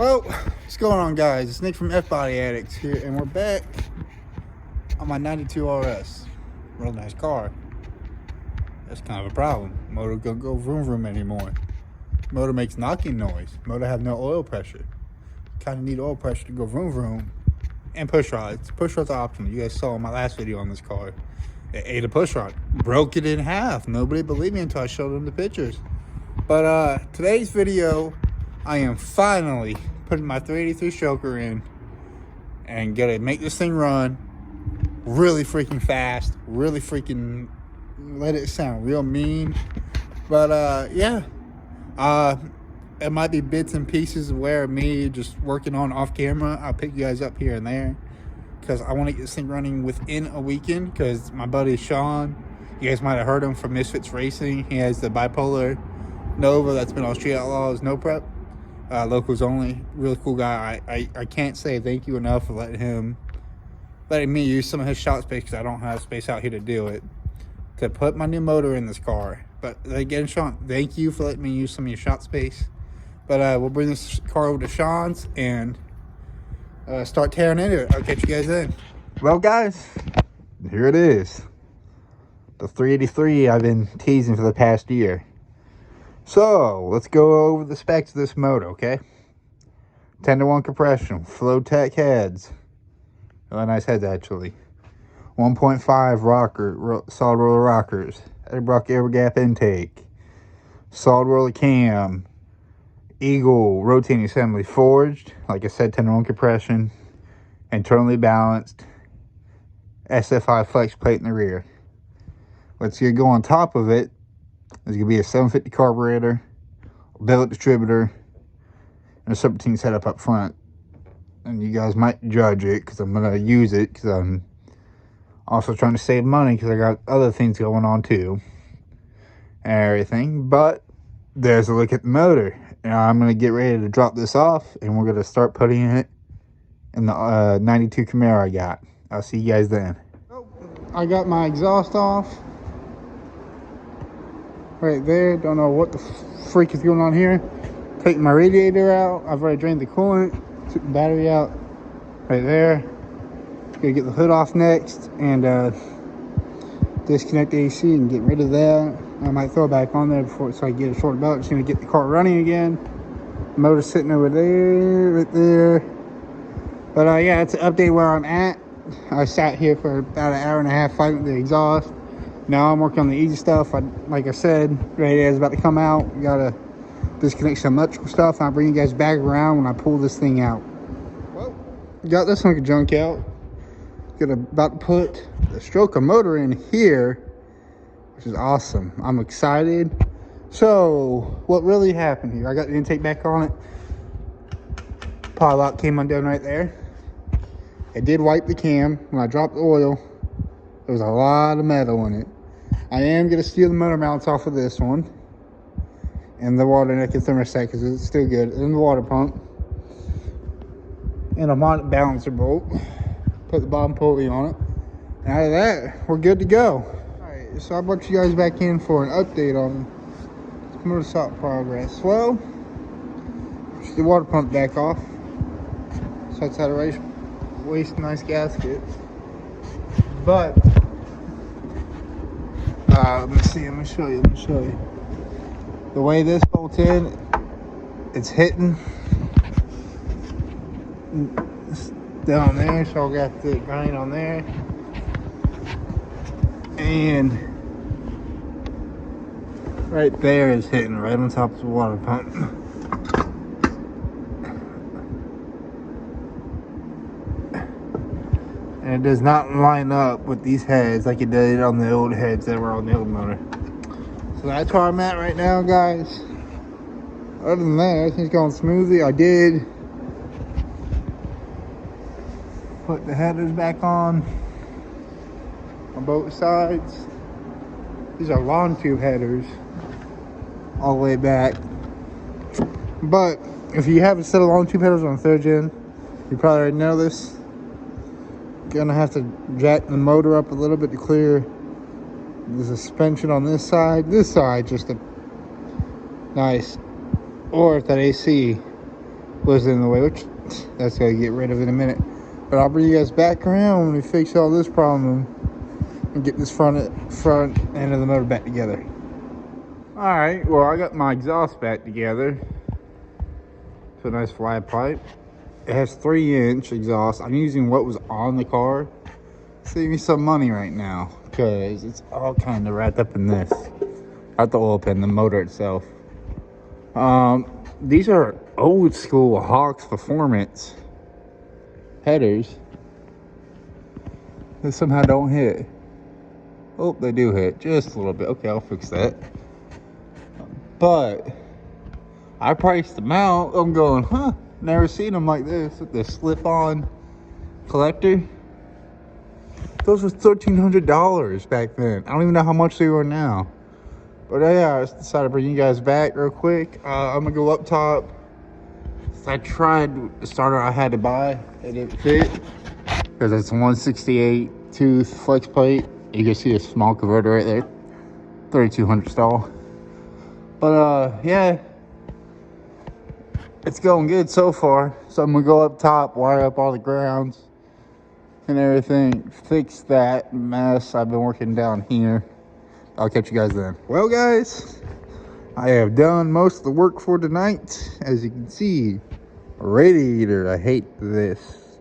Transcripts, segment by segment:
Well, what's going on, guys? It's Nick from F-Body Addicts here, and we're back on my 92 RS. Real nice car. That's kind of a problem. Motor don't go vroom vroom anymore. Motor makes knocking noise. Motor have no oil pressure. Kind of need oil pressure to go vroom vroom. And push rods. Push rods are optional. You guys saw in my last video on this car. It ate a push rod. Broke it in half. Nobody believed me until I showed them the pictures. But today's video, I am finally putting my 383 stroker in and gonna make this thing run really freaking fast, really freaking let it sound real mean. But yeah, it might be bits and pieces of where me just working on off camera. I'll pick you guys up here and there because I want to get this thing running within a weekend. Because my buddy Sean, you guys might have heard him from Misfits Racing. He has the bipolar Nova that's been on Street Outlaws No Prep, locals only. Really cool guy. I can't say thank you enough for letting me use some of his shop space, because I don't have space out here to do it, to put my new motor in this car. But again, Sean, thank you for letting me use some of your shop space. But we'll bring this car over to Sean's and start tearing into it. I'll catch you guys then. Well, guys, here it is. The 383 I've been teasing for the past year. So, let's go over the specs of this motor, okay? 10-to-1 compression, Flowtek heads. Really nice heads, actually. 1.5 rocker, solid roller rockers. Edelbrock air gap intake. Solid roller cam. Eagle rotating assembly forged. Like I said, 10-to-1 compression. Internally balanced. SFI flex plate in the rear. What's going to go on top of it? There's going to be a 750 carburetor, a billet distributor, and a serpentine setup up front. And you guys might judge it because I'm going to use it, because I'm also trying to save money because I got other things going on too and everything. But there's a look at the motor. Now I'm going to get ready to drop this off, and we're going to start putting it in the 92 Camaro I got. I'll see you guys then. I got my exhaust off right there. Don't know what the freak is going on here. Taking my radiator out. I've already drained the coolant. Took the battery out right there. Gonna get the hood off next and disconnect the AC and get rid of that. I might throw it back on there before, so I get a short belt. Just gonna get the car running again. Motor sitting over there, right there. But yeah, it's an update where I'm at. I sat here for about an hour and a half fighting with the exhaust. Now I'm working on the easy stuff. Like I said, radiator is about to come out. We gotta disconnect some electrical stuff, and I'll bring you guys back around when I pull this thing out. Well, got this hunk of junk out. About to put the stroker motor in here, which is awesome. I'm excited. So, what really happened here? I got the intake back on it. Power lock came undone right there. It did wipe the cam. When I dropped the oil, there was a lot of metal in it. I am going to steal the motor mounts off of this one. And the water neck and thermostat, because it's still good. And the water pump. And a mod balancer bolt. Put the bottom pulley on it. And out of that, we're good to go. Alright, so I brought you guys back in for an update on this motor shop progress. Well, just the water pump back off. So that's out of waste nice gasket. But let me show you. The way this bolts in, it's hitting down there, so I got the grind on there, and right there is hitting right on top of the water pump. And it does not line up with these heads like it did on the old heads that were on the old motor. So that's where I'm at right now, guys. Other than that, everything's going smoothly. I did put the headers back on both sides. These are long tube headers all the way back. But if you have a set of long tube headers on 3rd gen, you probably already know this. You're gonna have to jack the motor up a little bit to clear the suspension on this side. This side just a nice, or if that AC was in the way, which that's gonna get rid of in a minute. But I'll bring you guys back around when we fix all this problem and get this front end of the motor back together. All right, well, I got my exhaust back together. It's a nice flat pipe. It has 3-inch exhaust. I'm using what was on the car. Save me some money right now because it's all kind of wrapped up in this. Not the oil pan, the motor itself. These are old school Hawks Performance headers that somehow don't hit. Oh, they do hit just a little bit. Okay, I'll fix that. But I priced them out. I'm going, never seen them like this with the slip-on collector. Those were $1,300 back then. I don't even know how much they were now. But yeah, I just decided to bring you guys back real quick. I'm gonna go up top. I tried the starter I had to buy. It didn't fit because it's a 168 tooth flex plate. You can see a small converter right there, 3200 stall. But yeah, it's going good so far. So I'm gonna go up top, wire up all the grounds and everything, fix that mess I've been working down here. I'll catch you guys then. Well, guys, I have done most of the work for tonight. As you can see, radiator, I hate this.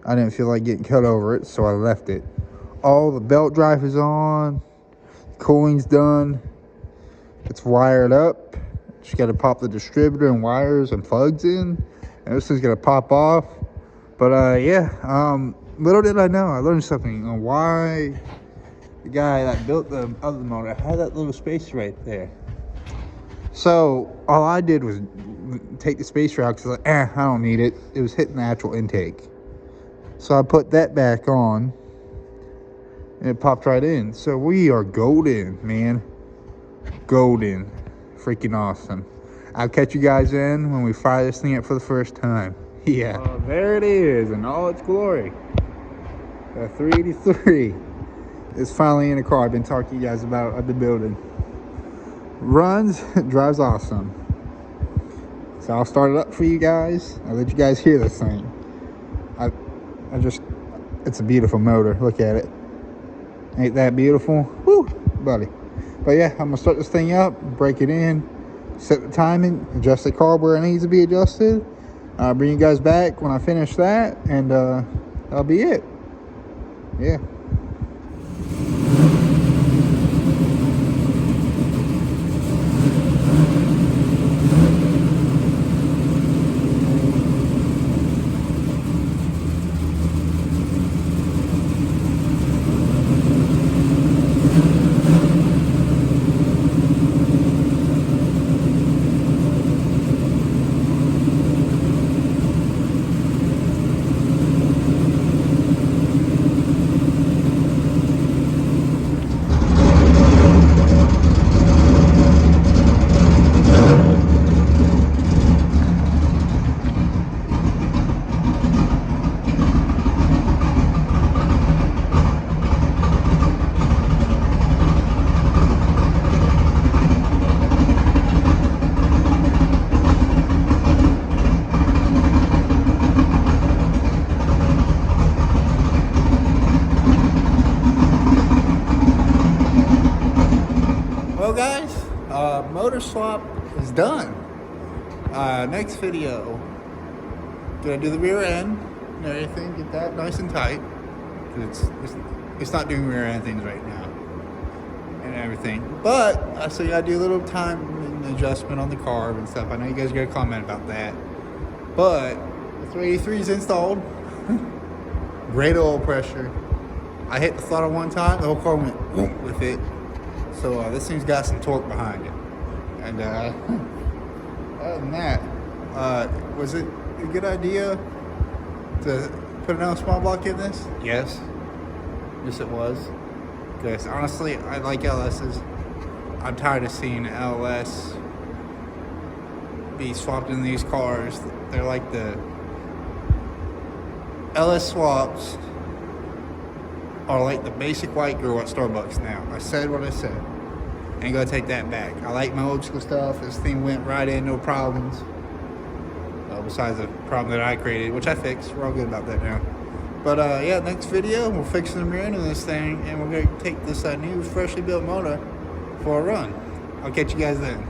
I didn't feel like getting cut over it, so I left it. All the belt drive is on, cooling's done, it's wired up. Just got to pop the distributor and wires and plugs in, and this thing's gonna pop off. But yeah, little did I know, I learned something on why the guy that built the other motor had that little spacer right there. So all I did was take the spacer out because I don't need it. It was hitting the actual intake. So I put that back on and it popped right in. So we are golden, man. Golden. Freaking awesome. I'll catch you guys in when we fire this thing up for the first time. Yeah. There it is in all its glory. The 383 is finally in the car I've been talking to you guys about at the building. Runs, drives awesome. So I'll start it up for you guys. I'll let you guys hear this thing. It's a beautiful motor. Look at it. Ain't that beautiful? Woo, buddy. But yeah, I'm gonna start this thing up, break it in, set the timing, adjust the carb where it needs to be adjusted. I'll bring you guys back when I finish that, and that'll be it. Yeah. Well, guys, motor swap is done. Next video, gonna do the rear end and everything, get that nice and tight. It's not doing rear end things right now and everything. But so you gotta do a little time and adjustment on the carb and stuff. I know you guys got a comment about that. But the 383 is installed. Great oil pressure. I hit the throttle one time, the whole car went whoop with it. So this thing's got some torque behind it. And other than that, was it a good idea to put another small block in this? Yes. Yes, it was. Because honestly, I like LS's. I'm tired of seeing LS be swapped in these cars. They're like the LS swaps are like the basic white girl at Starbucks now. I said what I said. Ain't gonna take that back. I like my old school stuff. This thing went right in, no problems. besides the problem that I created, which I fixed. We're all good about that now. But yeah, next video, we're fixing the rear end of this thing, and we're going to take this new freshly built motor for a run. I'll catch you guys then.